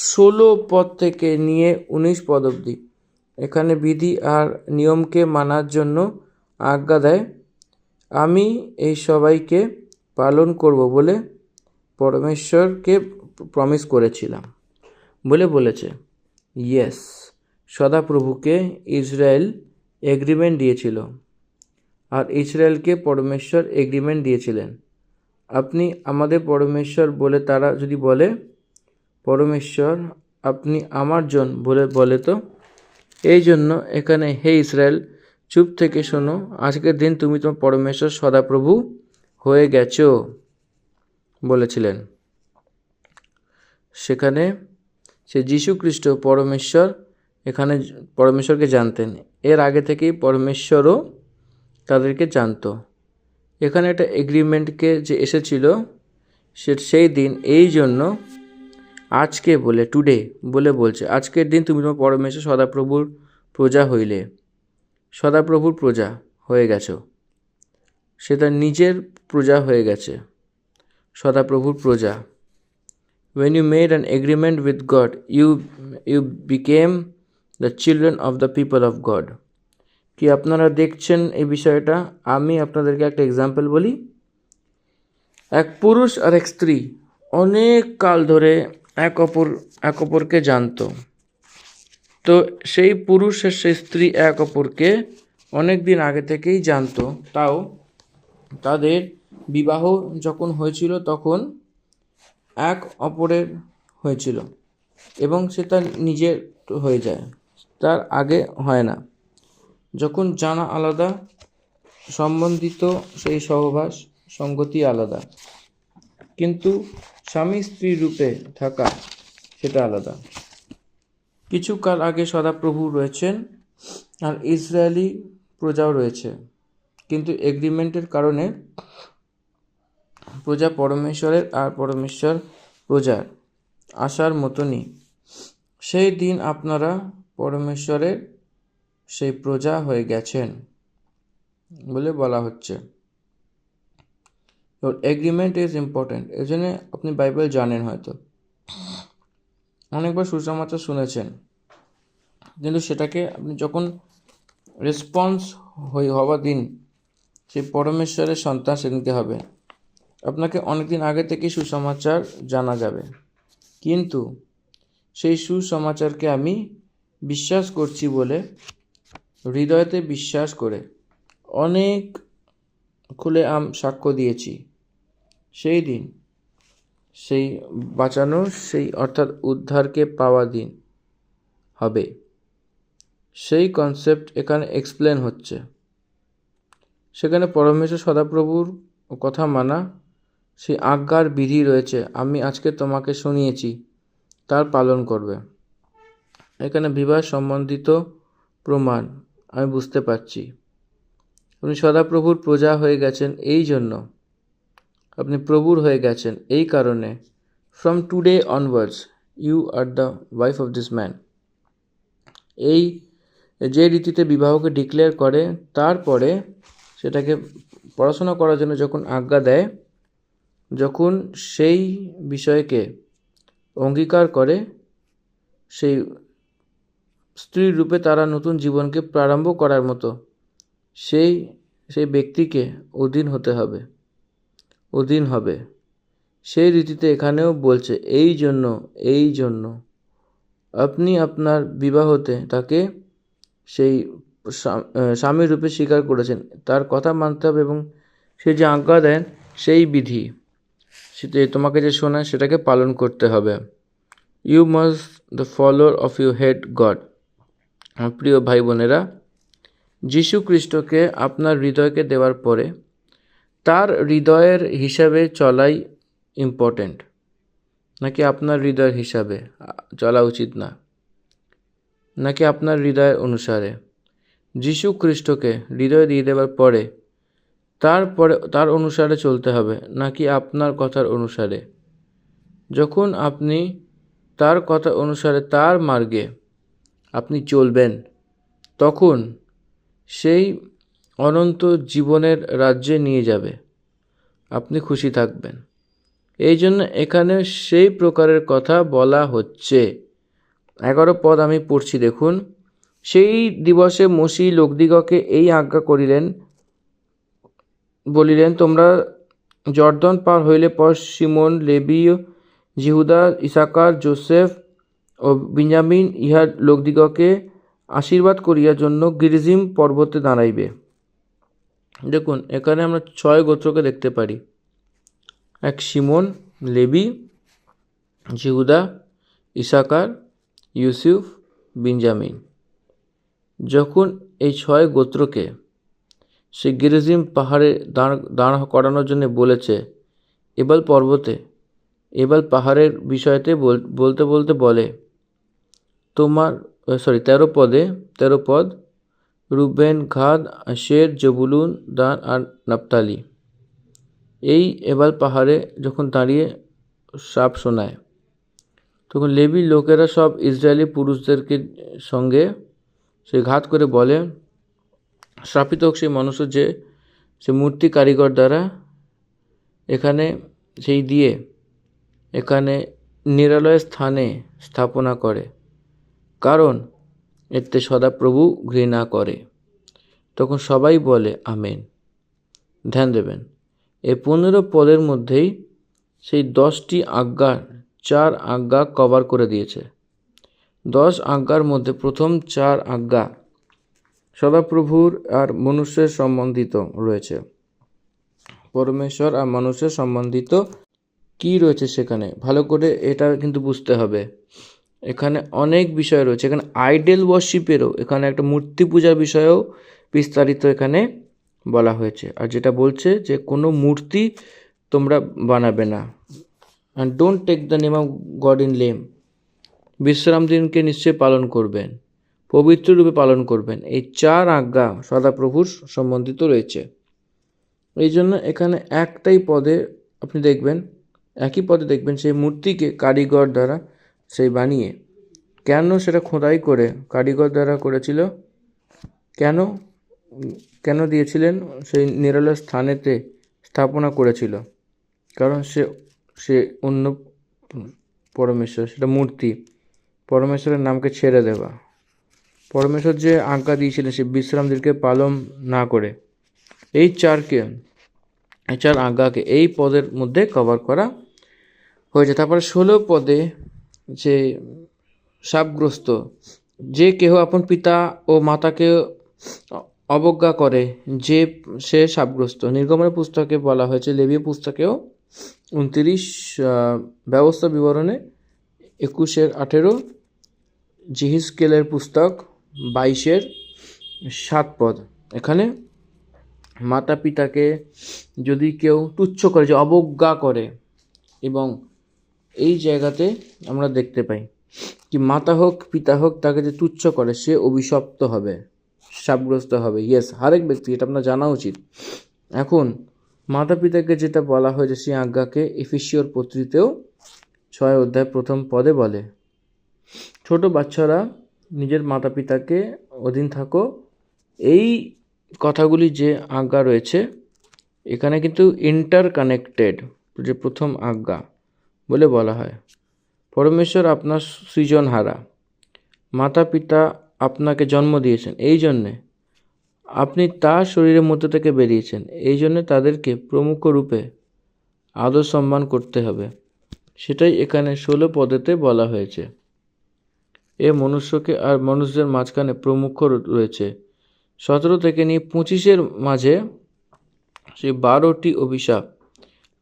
16 পদ থেকে নিয়ে 19 পদ অবধি এখানে বিধি আর নিয়মকে মানার জন্য আজ্ঞা দেয়। আমি এই সবাইকে পালন করব বলে পরমেশ্বরকে প্রমিস করেছিলাম বলে বলেছে। ইয়েস, সদাপ্রভুকে ইসরায়েল এগ্রিমেন্ট দিয়েছিল আর ইসরায়েলকে পরমেশ্বর এগ্রিমেন্ট দিয়েছিলেন। আপনি আমাদের পরমেশ্বর বলে তারা যদি বলে পরমেশ্বর আপনি আমার জন বলে তো এই জন্য এখানে হে ইসরায়েল চুপ থেকে শোনো, আজকের দিন তুমি তোমার পরমেশ্বর সদাপ্রভু হয়ে গেছো বলেছিলেন। সেখানে সে যীশু খ্রিস্ট পরমেশ্বর, এখানে পরমেশ্বরকে জানতেন। এর আগে থেকেই পরমেশ্বরও তাদেরকে জানতো। এখানে একটা এগ্রিমেন্টকে যে এসেছিল সেই দিন, এই জন্য আজকে বলে টুডে বলে বলছে আজকের দিন তুমি তোমার পরমেশ্বর সদাপ্রভুর প্রজা হইলে, সদাপ্রভুর প্রজা হয়ে গেছো। সে তার নিজের প্রজা হয়ে গেছে, সদাপ্রভুর প্রজা। When you made an agreement with God, you became the children of the people of God. কি আপনারা দেখছেন এই বিষয়টা? আমি আপনাদেরকে একটা এক্সাম্পল বলি। এক পুরুষ আর এক স্ত্রী অনেক কাল ধরে এক অপরকে জানতো। তো সেই পুরুষ আর সেই স্ত্রী এক অপরকে অনেক দিন আগে থেকেই জানতো। তাও তাদের বিবাহ যখন হয়েছিল তখন এক অপরের হয়েছিল এবং সে তার নিজের হয়ে যায়, তার আগে হয় না। যখন জানা আলাদা, সম্বন্ধিত সেই সহবাস সঙ্গতি আলাদা, কিন্তু স্বামী স্ত্রী রূপে থাকা সেটা আলাদা। কিছু কাল আগে সদাপ্রভু রয়েছেন আর ইসরায়েলি প্রজাও রয়েছে, কিন্তু এগ্রিমেন্টের কারণে প্রজা পরমেশ্বরের আর পরমেশ্বর প্রজার আসার মতনই সেই দিন আপনারা পরমেশ্বরের সেই প্রজা হয়ে গেছেন বলে বলা হচ্ছে। তো এগ্রিমেন্ট ইজ ইম্পর্টেন্ট। এই জন্যে আপনি বাইবেল জানেন, হয়তো অনেকবার সুসমাচার শুনেছেন, কিন্তু সেটাকে আপনি যখন রেসপন্স হওয়ার দিন সেই পরমেশ্বরের সন্তান সেদিনকে হবে, আপনাকে অনেকদিন আগে থেকেই সুসমাচার জানা যাবে। কিন্তু সেই সুসমাচারকে আমি বিশ্বাস করছি বলে হৃদয়তে বিশ্বাস করে অনেক খুলে সাক্ষ্য দিয়েছি। সেই দিন সেই বাঁচানোর সেই অর্থাৎ উদ্ধারকে পাওয়া দিন হবে, সেই কনসেপ্ট এখানে এক্সপ্লেন হচ্ছে। সেখানে পরমেশ্বর সদাপ্রভুর কথা মানা, সেই আজ্ঞার বিধি রয়েছে, আমি আজকে তোমাকে শুনিয়েছি, তার পালন করবে। এখানে বিবাহ সম্বন্ধিত প্রমাণ আমি বুঝতে পারছি। আপনি সদাপ্রভুর প্রজা হয়ে গেছেন এই জন্য, আপনি প্রভুর হয়ে গেছেন এই কারণে। From today onwards you are the wife of this man. এই যে রীতিতে বিবাহকে ডিক্লেয়ার করে, তারপরে সেটাকে পড়াশোনা করার জন্য যখন আজ্ঞা দেয়, যখন সেই বিষয়কে অঙ্গীকার করে, সেই স্ত্রীর রূপে তারা নতুন জীবনকে প্রারম্ভ করার মতো সেই ব্যক্তিকে অধীন হতে হবে, অধীন হবে। সেই রীতিতে এখানেও বলছে এই জন্য আপনি আপনার বিবাহতে তাকে সেই স্বামীর রূপে স্বীকার করেছেন, তার কথা মানতে হবে এবং সে যে আজ্ঞা দেন সেই বিধি সেটা তোমাকে যে শোনায় সেটাকে পালন করতে হবে। You must the follower of your head God. প্রিয় ভাই বোনেরা, যীশু খ্রিস্টকে আপনার হৃদয়কে দেওয়ার পরে তার হৃদয়ের হিসাবে চলাই ইম্পর্ট্যান্ট, নাকি আপনার হৃদয়ের হিসাবে চলা উচিত না, নাকি আপনার হৃদয়ের অনুসারে? যীশু খ্রিস্টকে হৃদয় দিয়ে দেওয়ার পরে তার অনুসারে চলতে হবে, নাকি আপনার কথার অনুসারে? যখন আপনি তার কথা অনুসারে তার মার্গে আপনি চলবেন, তখন সেই অনন্ত জীবনের রাজ্যে নিয়ে যাবে, আপনি খুশি থাকবেন। এই জন্য এখানে সেই প্রকারের কথা বলা হচ্ছে। 11 পদ আমি পড়ছি, দেখুন। সেই দিবসে মসীহ লোকদিগকে এই আজ্ঞা করিলেন, বলিলেন, তোমরা জর্দন পার হইলে পর শিমোন, লেবী, জিহুদা, ইসাকার, যোসেফ ও বিঞ্জামিন ইহার লোকদিগকে আশীর্বাদ করিয়ার জন্য গিরিজিম পর্বতে দাঁড়াইবে। দেখুন, এখানে আমরা 6 গোত্রকে দেখতে পারি। এক শিমোন, লেবী, জিহুদা, ইসাকার, ইউসুফ, বিঞ্জামিন। যখন এই 6 গোত্রকে সে গিরিজিম পাহাড়ে দাঁড় করানোর জন্য বলেছে, এবাল পর্বতে, এবাল পাহাড়ের বিষয়তে বলতে বলতে বলে, তোমার 13 পদ, রুবেন, গাদ, আশের, জবুলুন, দান আর নাপ্তালি। এই এবাল পাহাড়ে যখন দাঁড়িয়ে সাপ শোনায়, তখন লেবীর লোকেরা সব ইসরায়েলি পুরুষদেরকে সঙ্গে সে ঘাত করে বলে, শ্রাপিত হোক সেই মানুষ যে সে মূর্তি কারিগর দ্বারা এখানে সেই দিয়ে এখানে নিরালয় স্থানে স্থাপনা করে, কারণ এতে সদাপ্রভু ঘৃণা করে। তখন সবাই বলে আমেন। ধ্যান দেবেন, এই 15 পদের মধ্যেই সেই 10টি আজ্ঞার 4 আজ্ঞা কভার করে দিয়েছে। 10 আজ্ঞার মধ্যে প্রথম 4 আজ্ঞা সদাপ্রভুর আর মনুষ্যের সম্বন্ধিত রয়েছে। পরমেশ্বর আর মানুষের সম্বন্ধিত কি রয়েছে সেখানে ভালো করে এটা কিন্তু বুঝতে হবে। এখানে অনেক বিষয় রয়েছে, এখানে আইডল ওয়ার্শিপেরও, এখানে একটা মূর্তি পূজার বিষয়েও বিস্তারিত এখানে বলা হয়েছে। আর যেটা বলছে যে কোনো মূর্তি তোমরা বানাবে না, and don't take the name of God in lame, বিশ্রাম দিনকে নিশ্চয় পালন করবেন, পবিত্র রূপে পালন করবেন। এই 4 আজ্ঞা সদাপ্রভুর সম্বন্ধিত রয়েছে। এই জন্য এখানে একটাই পদে আপনি দেখবেন, একই পদে দেখবেন সেই মূর্তিকে কারিগর দ্বারা সেই বানিয়ে, কেন সেটা খোদাই করে কারিগর দ্বারা করেছিল, কেন কেন দিয়েছিলেন, সেই নিরালয় স্থানেতে স্থাপনা করেছিল, কারণ সে অন্য পরমেশ্বর, সেটা মূর্তি, পরমেশ্বরের নামকে ছেড়ে দেওয়া। পরমেশ্বর যে আজ্ঞা দিয়েছিলেন সে বিশ্রাম দিনকে পালন না করে, এই 4 আজ্ঞাকে এই পদের মধ্যে কভার করা হয়েছে। তারপরে 16 পদে যে শাপগ্রস্ত, যে কেহ আপন পিতা ও মাতাকে অবজ্ঞা করে যে সে শাপগ্রস্ত। নির্গমনের পুস্তকে বলা হয়েছে, লেবীয় পুস্তকেও 29, ব্যবস্থা বিবরণে 21-18, জিহিজকেলের পুস্তক 22-7 পদ। এখানে মাতা পিতাকে যদি কেউ তুচ্ছ করে, যে অবজ্ঞা করে, এবং এই জায়গাতে আমরা দেখতে পাই কি মাতা হোক পিতা হোক তাকে যে তুচ্ছ করে সে অভিশপ্ত হবে, শাপগ্রস্ত হবে। ইয়েস, হরেক ব্যক্তি, এটা আপনার জানা উচিত। এখন মাতা পিতাকে যেটা বলা হয়েছে সেই আজ্ঞাকে এফেসীয়র পত্রিতেও 6 অধ্যায় 1 পদে বলে, ছোট বাচ্চারা নিজের মাতা পিতাকে অধীন থাকো। এই কথাগুলি যে আজ্ঞা রয়েছে এখানে কিন্তু ইন্টারকানেক্টেড, যে প্রথম আজ্ঞা বলে বলা হয়। পরমেশ্বর আপনার সৃজনহারা, মাতা পিতা আপনাকে জন্ম দিয়েছেন, এই জন্যে আপনি তার শরীরের মধ্যে থেকে বেরিয়েছেন, এই জন্যে তাদেরকে প্রমুখ রূপে আদর সম্মান করতে হবে। সেটাই এখানে 16 পদেতে বলা হয়েছে। এ মনুষ্যকে আর মানুষদের মাঝখানে প্রমুখ রয়েছে। 17 থেকে নিয়ে 25-এর মাঝে সেই 12টি অভিশাপ,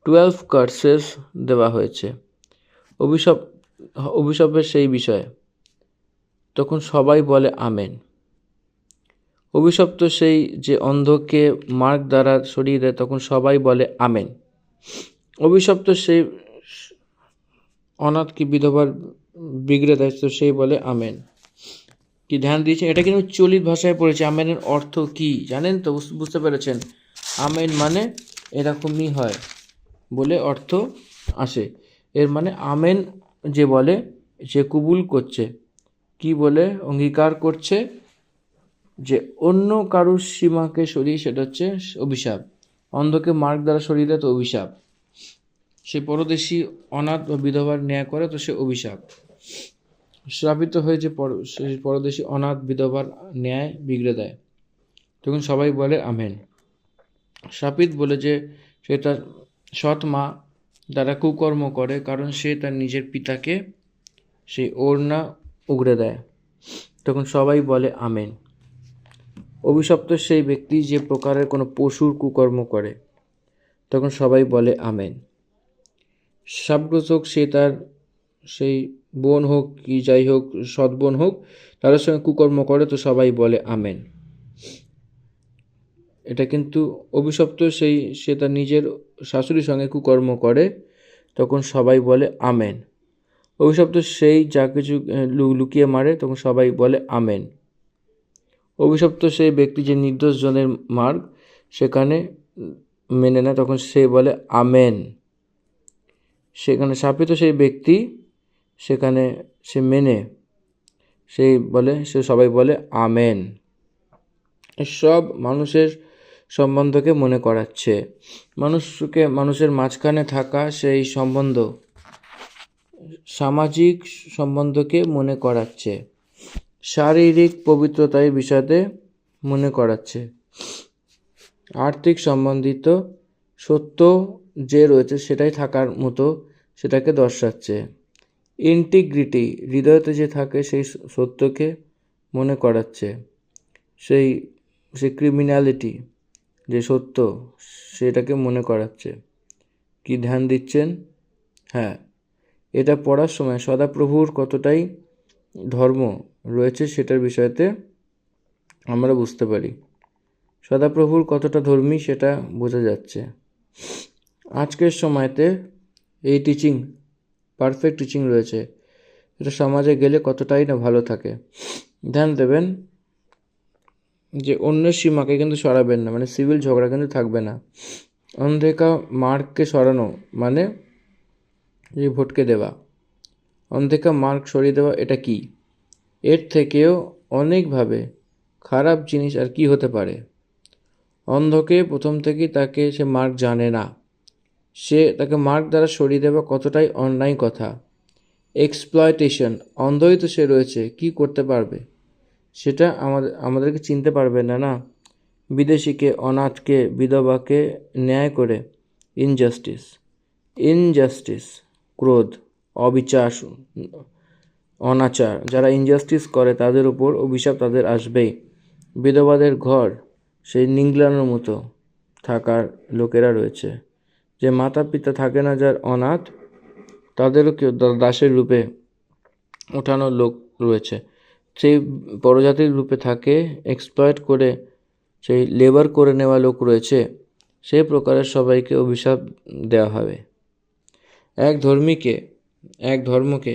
12 কার্সেস দেওয়া হয়েছে। অভিশাপের সেই বিষয়ে তখন সবাই বলে আমেন। অভিশপ্ত সেই যে অন্ধকে মার্গ দ্বারা সরিয়ে দেয়, তখন সবাই বলে আমেন। অভিশপ্ত সেই অনাথ কি বিধবার বিগড়ে দেয়, তো সেই বলে আমেন। কি ধ্যান দিয়েছেন? এটা কিন্তু চলিত ভাষায় পড়েছে। আমেনের অর্থ কি জানেন তো? বুঝতে পেরেছেন? আমেন মানে এরকমই হয় বলে অর্থ আসে। এর মানে আমেন যে বলে সে কবুল করছে, কি বলে অঙ্গীকার করছে, যে অন্য কারুর সীমাকে সরিয়ে, সেটা হচ্ছে অভিশাপ। অন্ধকে মার্গ দ্বারা সরিয়ে দেয় তো অভিশাপ। সে পরদেশী অনাথ বা বিধবার ন্যায় করে তো সে অভিশাপ। শ্রাপিত হয়ে যে সে পরদেশী অনাথ বিধবার ন্যায় বিগড়ে দেয়, তখন সবাই বলে আমেন। শ্রাপিত বলে যে সে তার সৎ মা দ্বারা কুকর্ম করে, কারণ সে তার নিজের পিতাকে সেই ওড়না উগড়ে দেয়, তখন সবাই বলে আমেন। অভিশপ্ত সেই ব্যক্তি যে প্রকারের কোনো পশুর কুকর্ম করে, তখন সবাই বলে আমেন। শাপগ্রস্তক সে তার সেই বোন হোক কি যাই হোক, সৎ বোন হোক, তাদের সঙ্গে কুকর্ম করে তো সবাই বলে আমেন। এটা কিন্তু অভিশপ্ত সে তার নিজের শাশুড়ির সঙ্গে কুকর্ম করে, তখন সবাই বলে আমেন। অভিশপ্ত সেই যা কিছু লুকিয়ে মারে, তখন সবাই বলে আমেন। অভিশপ্ত সেই ব্যক্তি যে নির্দোষ জনের মার্গ সেখানে মেনে নেয়, তখন সে বলে আমেন। সেখানে শাপিত সেই ব্যক্তি সেখানে সে মেনে সে সবাই বলে আমেন। সব মানুষের সম্বন্ধকে মনে করাচ্ছে, মানুষের মাঝখানে থাকা সেই সম্বন্ধ, সামাজিক সম্বন্ধকে মনে করাচ্ছে, শারীরিক পবিত্রতার বিষয়তে মনে করাচ্ছে, আর্থিক সম্বন্ধিত সত্য যে রয়েছে সেটাই থাকার মতো সেটাকে দর্শাচ্ছে। ইন্টিগ্রিটি, হৃদয়তে যে থাকে সেই সত্যকে মনে করাচ্ছে। সেই ক্রিমিনালিটি যে সত্য সেটাকে মনে করাচ্ছে। কি ধ্যান দিচ্ছেন? হ্যাঁ, এটা পড়ার সময় সদাপ্রভুর কতটাই ধর্ম রয়েছে সেটার বিষয়তে আমরা বুঝতে পারি। সদাপ্রভুর কতটা ধর্মী সেটা বোঝা যাচ্ছে। আজকের সময়তে এই টিচিং, পারফেক্ট টিচিং রয়েছে, এটা সমাজে গেলে কতটাই না ভালো থাকে। ধ্যান দেবেন যে অন্যের সীমাকে কিন্তু সরাবেন না, মানে সিভিল ঝগড়া কিন্তু থাকবে না। অন্ধেকা মার্গকে সরানো মানে এই ভোটকে দেওয়া, অন্ধেকা মার্গ সরিয়ে দেওয়া, এটা কি? এর থেকেও অনেকভাবে খারাপ জিনিস আর কি হতে পারে? অন্ধকে প্রথম থেকেই তাকে সে মার্গ জানে না, তাকে মার্গ দ্বারা সরিয়ে দেওয়া কতটাই অন্যায় কথা। এক্সপ্লয়টেশন, অন্ধই তো সে রয়েছে, কি করতে পারবে সেটা আমাদেরকে চিনতে পারবে না। না, বিদেশিকে, অনাথকে, বিধবাকে ন্যায় করে ইনজাস্টিস, ক্রোধ, অবিচার, অনাচার, যারা ইনজাস্টিস করে তাদের উপর অভিশাপ তাদের আসবেই। বিধবাদের ঘর সেই নিংলানোর মতো থাকার লোকেরা রয়েছে, যে মাতা পিতা থাকে না, যার অনাথ, তাদেরও কেউ দাসের রূপে ওঠানোর লোক রয়েছে। সেই পরজাতির রূপে থাকে, এক্সপ্লয়েট করে সেই লেবার করে নেওয়া লোক রয়েছে, সেই প্রকারের সবাইকে অভিশাপ দেওয়া হবে। এক ধর্মকে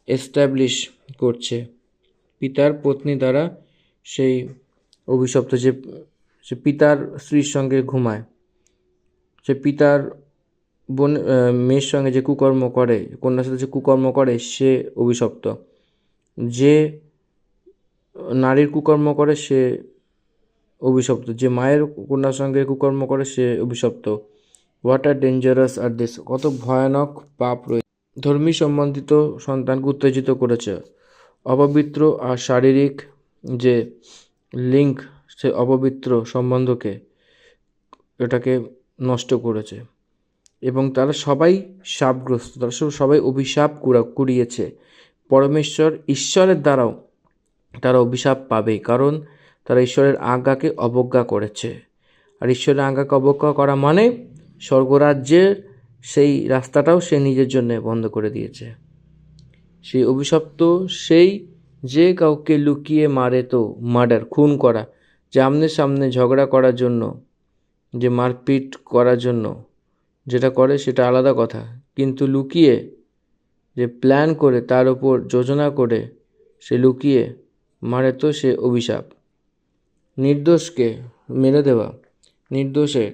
এস্টাবলিশ করছে পিতার পত্নী দ্বারা, সেই অভিশপ্ত সে পিতার স্ত্রীর সঙ্গে ঘুমায়, সে পিতার মেয়ের সঙ্গে যে কুকর্ম করে, কন্যার সাথে যে কুকর্ম করে, সে অভিশপ্ত। যে নারীর কুকর্ম করে সে অভিশপ্ত, যে মায়ের কন্যার সঙ্গে কুকর্ম করে সে অভিশপ্ত। What are dangerous are this, কত ভয়ানক পাপ রয়েছে। ধর্মী সম্বন্ধিত সন্তানকে উত্তেজিত করেছে, অপবিত্র আর শারীরিক যে লিঙ্ক, সে অপবিত্র সম্বন্ধকে এটাকে নষ্ট করেছে, এবং তারা সবাই শাপগ্রস্ত, তারা সবাই অভিশাপ কুড়িয়েছে। ঈশ্বরের দ্বারাও তারা অভিশাপ পাবে, কারণ তারা ঈশ্বরের আজ্ঞাকে অবজ্ঞা করেছে। আর ঈশ্বরের আজ্ঞাকে অবজ্ঞা করা মানে স্বর্গরাজ্যের সেই রাস্তাটাও সে নিজের জন্য বন্ধ করে দিয়েছে। সেই অভিশপ্ত সেই যে কাউকে লুকিয়ে মারে তো মার্ডার, খুন করা, যে আমনে সামনে ঝগড়া করার জন্য, যে মারপিট করার জন্য যেটা করে সেটা আলাদা কথা, কিন্তু লুকিয়ে যে প্ল্যান করে তার ওপর যোজনা করে সে লুকিয়ে মারে তো সে অভিশাপ। নির্দোষকে মেরে দেওয়া, নির্দোষের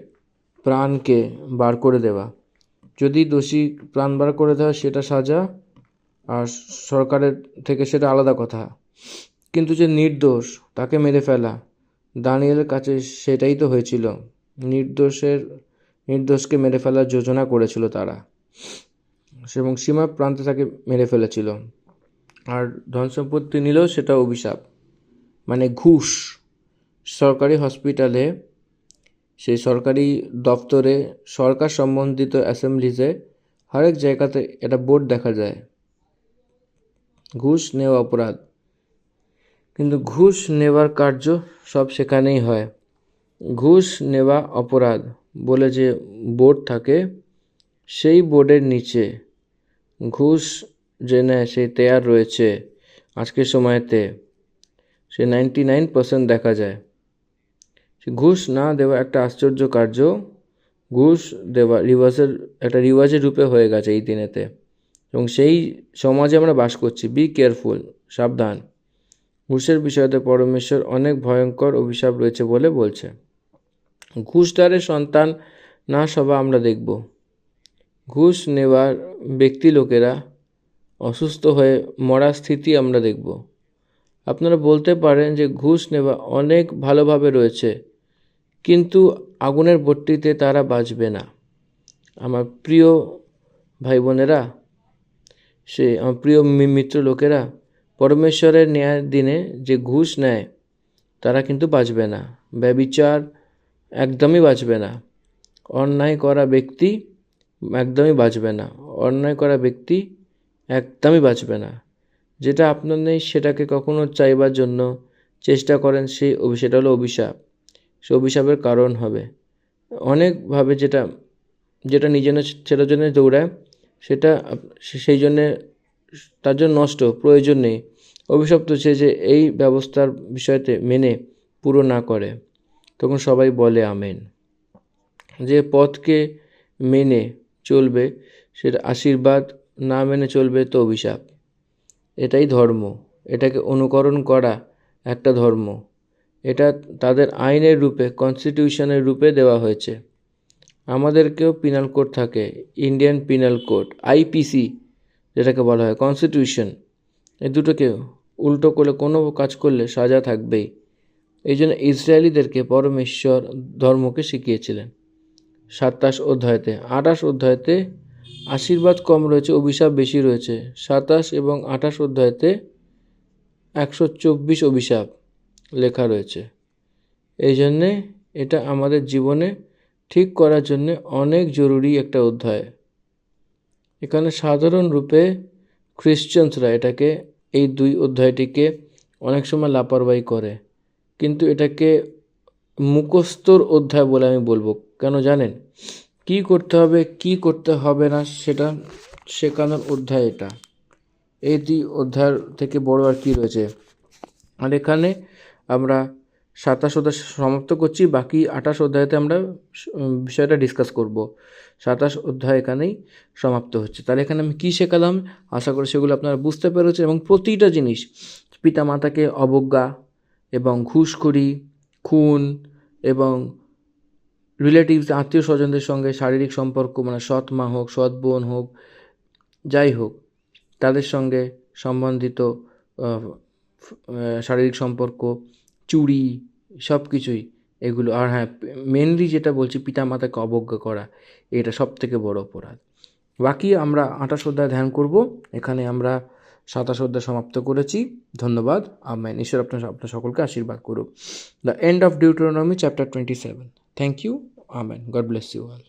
প্রাণকে বার করে দেওয়া, যদি দোষী প্রাণ বার করে দেওয়া সেটা সাজা, আর সরকারের থেকে সেটা আলাদা কথা। কিন্তু যে নির্দোষ তাকে মেরে ফেলা, দানিয়েলের কাছে সেটাই তো হয়েছিল। নির্দোষকে মেরে ফেলার যোজনা করেছিল তারা, এবং সীমা প্রান্তে তাকে মেরে ফেলেছিল। আর ধন সম্পত্তি নিলেও সেটা অভিশাপ, মানে ঘুষ। সরকারি হসপিটালে, সেই সরকারি দপ্তরে, সরকার সম্বন্ধিত অ্যাসেম্বলিজে, হরেক জায়গাতে এটা বোর্ড দেখা যায়, ঘুষ নেওয়া অপরাধ। কিন্তু ঘুষ নেওয়ার কার্য সব সেখানেই হয়। ঘুষ নেওয়া অপরাধ বলে যে বোর্ড থাকে, সেই বোর্ডের নিচে ঘুষ যে নেয় সেই তৈয়ার রয়েছে আজকের সময়তে, সে 99% দেখা যায়। ঘুষ না দেওয়া একটা আশ্চর্য কার্য, ঘুষ দেওয়া একটা রিওয়াজের রূপে হয়ে গেছে এই দিনেতে, এবং সেই সমাজে আমরা বাস করছি। বি কেয়ারফুল, সাবধান। ঘুষের বিষয়তে পরমেশ্বর অনেক ভয়ঙ্কর অভিশাপ রয়েছে বলে বলছে। ঘুষদারের সন্তান না সভা আমরা দেখব। ঘুষ নেওয়ার ব্যক্তি লোকেরা অসুস্থ হয়ে মরার স্থিতি আমরা দেখব। আপনারা বলতে পারেন যে ঘুষ নেওয়া অনেক ভালোভাবে রয়েছে, কিন্তু আগুনের ভট্টিতে তারা বাঁচবে না। আমার প্রিয় ভাই বোনেরা, আমার প্রিয় মিত্র লোকেরা, পরমেশ্বরের ন্যায়ের দিনে যে ঘুষ নেয় তারা কিন্তু বাঁচবে না। ব্যভিচার একদমই বাঁচবে না। অন্যায় করা ব্যক্তি একদমই বাঁচবে না। অন্যায় করা ব্যক্তি একদমই বাঁচবে না। যেটা আপনার নেই সেটাকে কখনো চাইবার জন্য চেষ্টা করেন, সেটা হলো অভিশাপ। সে অভিশাপের কারণ হবে অনেকভাবে। যেটা সেটার জন্য দৌড়ায়, সেটা সেই জন্যে তার জন্য নষ্ট, প্রয়োজন নেই। অভিশপ্ত সে যে এই ব্যবস্থার বিষয়তে মেনে পুরো না করে, তখন সবাই বলে আমেন। যে পথকে মেনে চলবে সেটা আশীর্বাদ, না মেনে চলবে তো অভিশাপ। এটাই ধর্ম, এটাকে অনুকরণ করা একটা ধর্ম। এটা তাদের আইনের রূপে, কনস্টিটিউশনের রূপে দেওয়া হয়েছে। আমাদেরকেও পিনাল কোড থাকে, ইন্ডিয়ান পিনাল কোড, আইপিসি যেটাকে বলা হয়, কনস্টিটিউশন। এই দুটোকে উল্টো করে কোনো কাজ করলে সাজা থাকবেই। এই জন্য ইসরায়েলিদেরকে পরমেশ্বর ধর্মকে শিখিয়েছিলেন 27 অধ্যায়তে। 28 অধ্যায়তে আশীর্বাদ কম রয়েছে, অভিশাপ বেশি রয়েছে। 27 এবং 28 অধ্যায়তে 124 অভিশাপ লেখা রয়েছে। এই জন্যে এটা আমাদের জীবনে ঠিক করার জন্যে অনেক জরুরি একটা অধ্যায়। এখানে সাধারণ রূপে খ্রিশ্চানসরা এই 2 অধ্যায়টিকে অনেক সময় লাপরবাহি করে, কিন্তু এটাকে মুখস্থর অধ্যায় বলে আমি বলবো। কেন জানেন? কি করতে হবে, কি করতে হবে না সেটা শেখানোর অধ্যায় এটা। এই 2 অধ্যায়ের থেকে বড় আর কি রয়েছে? আর এখানে আমরা 27 অধ্যায় সমাপ্ত করছি, বাকি 28 অধ্যায়তে আমরা বিষয়টা ডিসকাস করব। 27 অধ্যায় এখানেই সমাপ্ত হচ্ছে। তাহলে এখানে আমি কী শেখালাম, আশা করি সেগুলো আপনারা বুঝতে পেরেছেন। এবং প্রতিটা জিনিস, পিতামাতাকে অবজ্ঞা এবং ঘুষখোরি, খুন এবং রিলেটিভস, আত্মীয় স্বজনদের সঙ্গে শারীরিক সম্পর্ক, মানে সৎ মা হোক, সৎ বোন হোক, যাই হোক, তাদের সঙ্গে সম্বন্ধিত শারীরিক সম্পর্ক, চুরি, সব কিছুই এগুলো। আর হ্যাঁ, মেনলি যেটা বলছি, পিতামাতাকে অবজ্ঞা করা, এটা সব থেকে বড় অপরাধ। বাকি আমরা 28 অধ্যায় ধ্যান করব। এখানে আমরা 27 অধ্যায় সমাপ্ত করেছি। ধন্যবাদ। আমেন। ঈশ্বর আপনার সকলকে আশীর্বাদ করুক। The end of Deuteronomy chapter 27। Thank you. Amen. God bless you all.